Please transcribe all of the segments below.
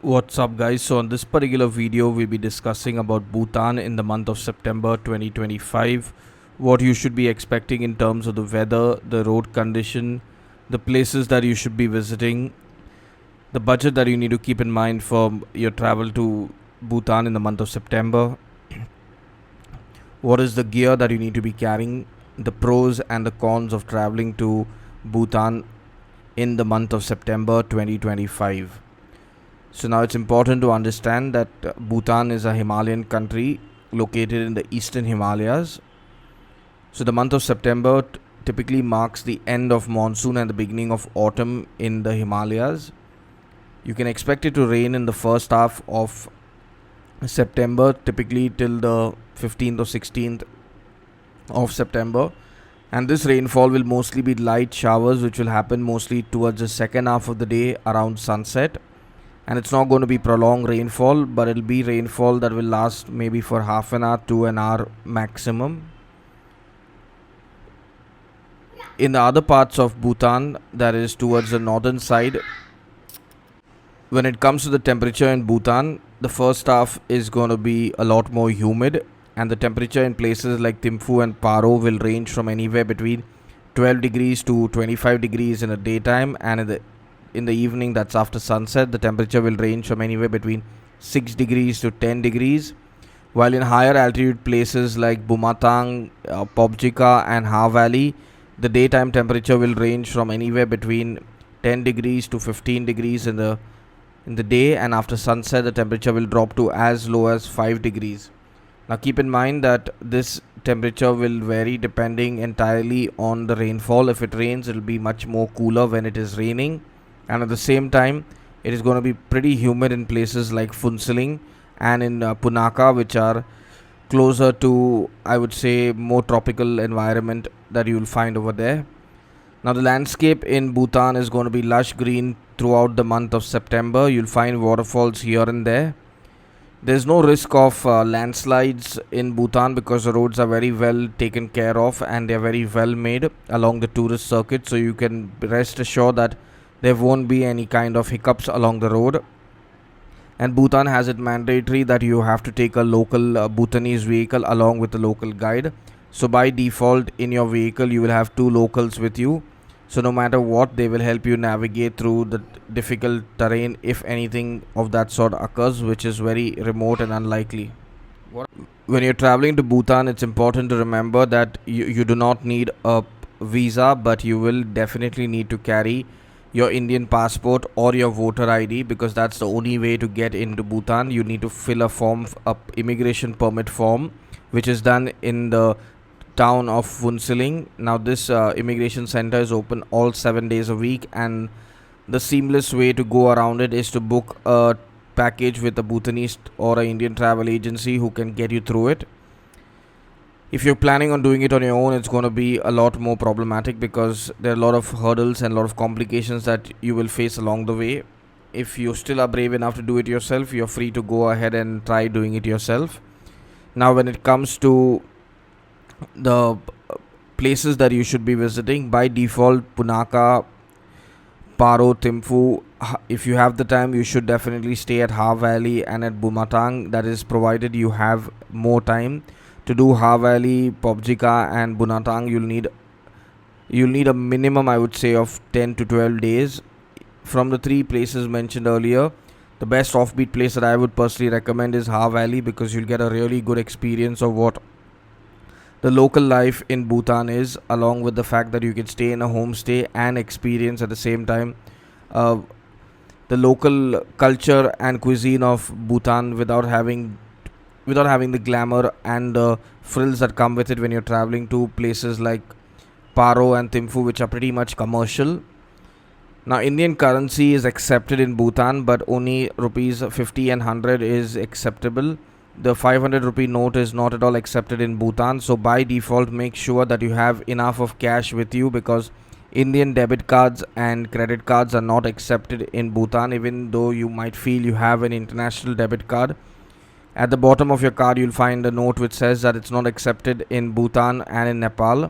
What's up guys? So on this particular video we'll be discussing about Bhutan in the month of September 2025, what you should be expecting in terms of the weather, the road condition, the places that you should be visiting, the budget that you need to keep in mind for your travel to Bhutan in the month of September, what is the gear that you need to be carrying, the pros and the cons of traveling to Bhutan in the month of September 2025. So now it's important to understand that Bhutan is a Himalayan country located in the eastern Himalayas. So the month of September typically marks the end of monsoon and the beginning of autumn in the Himalayas. You can expect it to rain in the first half of September, typically till the 15th or 16th of September. And this rainfall will mostly be light showers, which will happen mostly towards the second half of the day around sunset. And it's not going to be prolonged rainfall, but it'll be rainfall that will last maybe for half an hour to an hour maximum. In the other parts of Bhutan, that is towards the northern side, when it comes to the temperature in Bhutan, the first half is going to be a lot more humid, and the temperature in places like Thimphu and Paro will range from anywhere between 12 degrees to 25 degrees in the daytime, and in the evening, that's after sunset, the temperature will range from anywhere between 6 degrees to 10 degrees. While in higher altitude places like Bumatang, Pobjika and Ha Valley, the daytime temperature will range from anywhere between 10 degrees to 15 degrees in the day, and after sunset the temperature will drop to as low as 5 degrees. Now keep in mind that this temperature will vary depending entirely on the rainfall. If it rains, it will be much more cooler when it is raining, and at the same time it is going to be pretty humid in places like Phuntsholing and in Punakha, which are closer to, I would say, more tropical environment that you will find over there. Now the landscape in Bhutan is going to be lush green throughout the month of September. You'll find waterfalls here and there. There's no risk of landslides in Bhutan because the roads are very well taken care of and they're very well made along the tourist circuit, so you can rest assured that there won't be any kind of hiccups along the road. And Bhutan has it mandatory that you have to take a local Bhutanese vehicle along with a local guide. So by default in your vehicle you will have two locals with you. So no matter what, they will help you navigate through the difficult terrain if anything of that sort occurs, which is very remote and unlikely. When you're traveling to Bhutan, it's important to remember that you do not need a visa, but you will definitely need to carry your Indian passport or your voter ID, because that's the only way to get into Bhutan. You need to fill a immigration permit form, which is done in the town of Phuntsholing. Now this immigration center is open all 7 days a week, and the seamless way to go around it is to book a package with a Bhutanese or an Indian travel agency who can get you through it. If you're planning on doing it on your own, it's going to be a lot more problematic because there are a lot of hurdles and a lot of complications that you will face along the way. If you still are brave enough to do it yourself, you're free to go ahead and try doing it yourself. Now when it comes to the places that you should be visiting, by default Punakha, Paro, Thimphu, if you have the time, you should definitely stay at Ha Valley and at Bumatang. That is provided you have more time. To do Ha Valley, Pobjika and Bunatang, you'll need a minimum, I would say, of 10 to 12 days. From the three places mentioned earlier, the best offbeat place that I would personally recommend is Ha Valley, because you'll get a really good experience of what the local life in Bhutan is, along with the fact that you can stay in a homestay and experience at the same time the local culture and cuisine of Bhutan without having the glamour and the frills that come with it when you're traveling to places like Paro and Thimphu, which are pretty much commercial. Now Indian currency is accepted in Bhutan, but only rupees 50 and 100 is acceptable. The 500 rupee note is not at all accepted in Bhutan. So by default, make sure that you have enough of cash with you, because Indian debit cards and credit cards are not accepted in Bhutan, even though you might feel you have an international debit card. At the bottom of your card, you'll find a note which says that it's not accepted in Bhutan and in Nepal.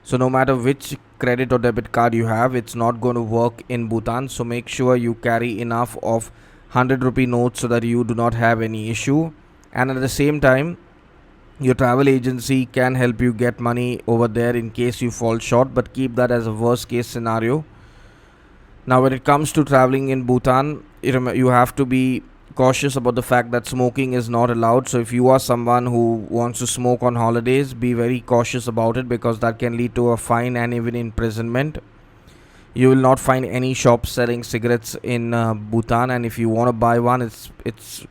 So no matter which credit or debit card you have, it's not going to work in Bhutan. So make sure you carry enough of 100 rupee notes so that you do not have any issue. And at the same time, your travel agency can help you get money over there in case you fall short, but keep that as a worst case scenario. Now, when it comes to traveling in Bhutan, you have to be cautious about the fact that smoking is not allowed. So, if you are someone who wants to smoke on holidays, be very cautious about it, because that can lead to a fine and even imprisonment. You will not find any shops selling cigarettes in Bhutan, and if you want to buy one, it's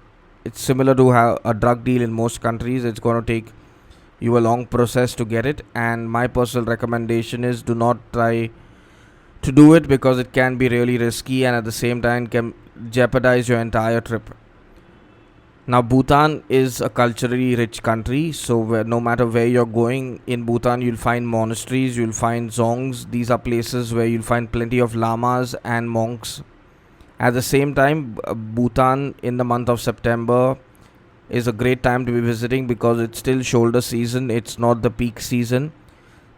similar to a drug deal in most countries. It's going to take you a long process to get it, and my personal recommendation is do not try to do it, because it can be really risky and at the same time can jeopardize your entire trip. Now, Bhutan is a culturally rich country, so no matter where you're going in Bhutan, you'll find monasteries, you'll find zongs. These are places where you'll find plenty of lamas and monks. At the same time, Bhutan in the month of September is a great time to be visiting, because it's still shoulder season, it's not the peak season.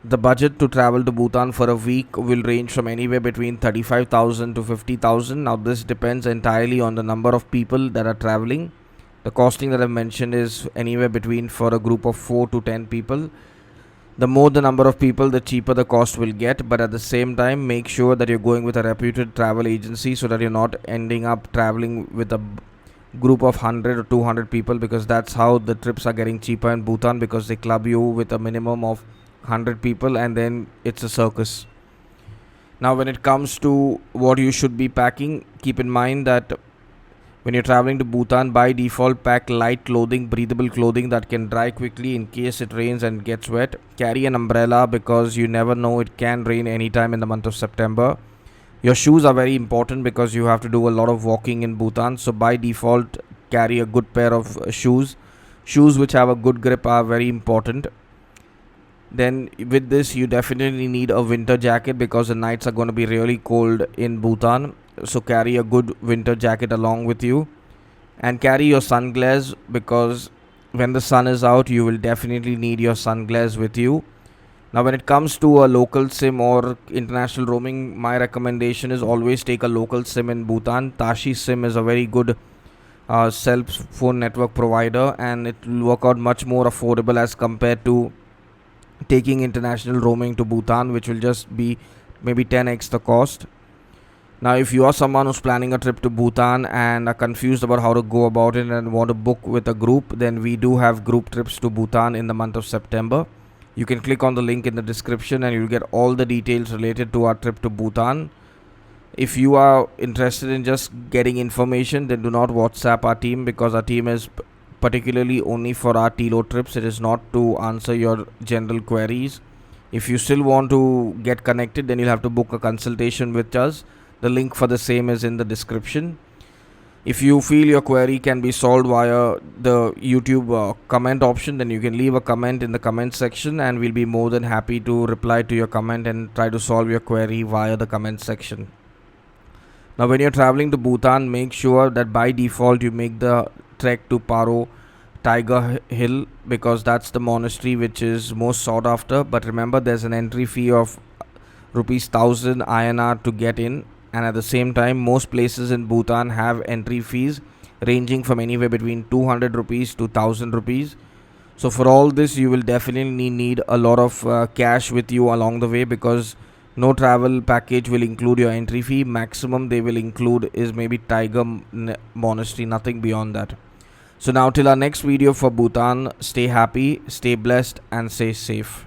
The budget to travel to Bhutan for a week will range from anywhere between 35,000 to 50,000. Now, this depends entirely on the number of people that are traveling. The costing that I've mentioned is anywhere between, for a group of 4 to 10 people. The more the number of people, the cheaper the cost will get. But at the same time, make sure that you're going with a reputed travel agency, so that you're not ending up traveling with a group of 100 or 200 people, because that's how the trips are getting cheaper in Bhutan, because they club you with a minimum of 100 people and then it's a circus. Now, when it comes to what you should be packing, keep in mind that when you're traveling to Bhutan, by default pack light clothing, breathable clothing that can dry quickly in case it rains and gets wet. Carry an umbrella, because you never know, it can rain anytime in the month of September. Your shoes are very important, because you have to do a lot of walking in Bhutan, so by default carry a good pair of shoes. Shoes which have a good grip are very important. Then with this, you definitely need a winter jacket, because the nights are going to be really cold in Bhutan. So carry a good winter jacket along with you, and carry your sunglasses, because when the sun is out, you will definitely need your sunglasses with you. Now, when it comes to a local SIM or international roaming, my recommendation is always take a local SIM in Bhutan. Tashi SIM is a very good cell phone network provider, and it will work out much more affordable as compared to taking international roaming to Bhutan, which will just be maybe 10x the cost. Now, if you are someone who's planning a trip to Bhutan and are confused about how to go about it and want to book with a group, then we do have group trips to Bhutan in the month of September. You can click on the link in the description and you'll get all the details related to our trip to Bhutan. If you are interested in just getting information, then do not WhatsApp our team, because our team is particularly only for our Tlow trips. It is not to answer your general queries. If you still want to get connected, then you'll have to book a consultation with us. The link for the same is in the description. If you feel your query can be solved via the YouTube comment option, then you can leave a comment in the comment section, and we'll be more than happy to reply to your comment and try to solve your query via the comment section. Now, when you're traveling to Bhutan, make sure that by default you make the trek to Paro Tiger Hill, because that's the monastery which is most sought after. But remember, there's an entry fee of rupees 1000 INR to get in, and at the same time, most places in Bhutan have entry fees ranging from anywhere between 200 rupees to 1000 rupees. So for all this, you will definitely need a lot of cash with you along the way, because no travel package will include your entry fee. Maximum they will include is maybe Tiger Monastery, nothing beyond that. So now, till our next video for Bhutan, stay happy, stay blessed and stay safe.